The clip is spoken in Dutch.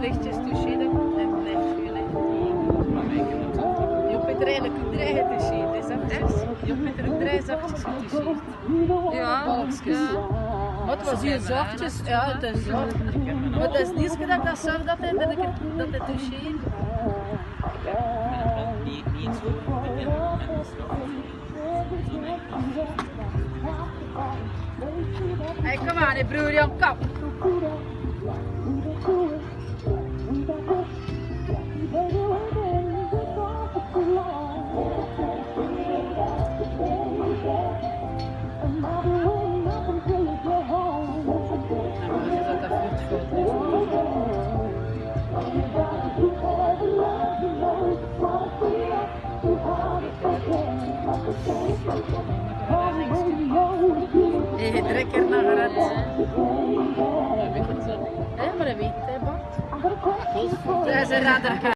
lichtjes touché, dan blijft je Je kunt er eigenlijk ook drie getoucheerd, is dat echt? Je kunt er ook drie zachtjes getoucheerd. Ja, Balkjes. Maar het was hier zachtjes, ja, het is zacht. Maar het is niet dat ik dat zag dat hij toucheerde. Niet zo Hey, kom aan, broer Jan, kom. Je trekt er naar het. Maar dat weet hij, Bart. Hij is een radar.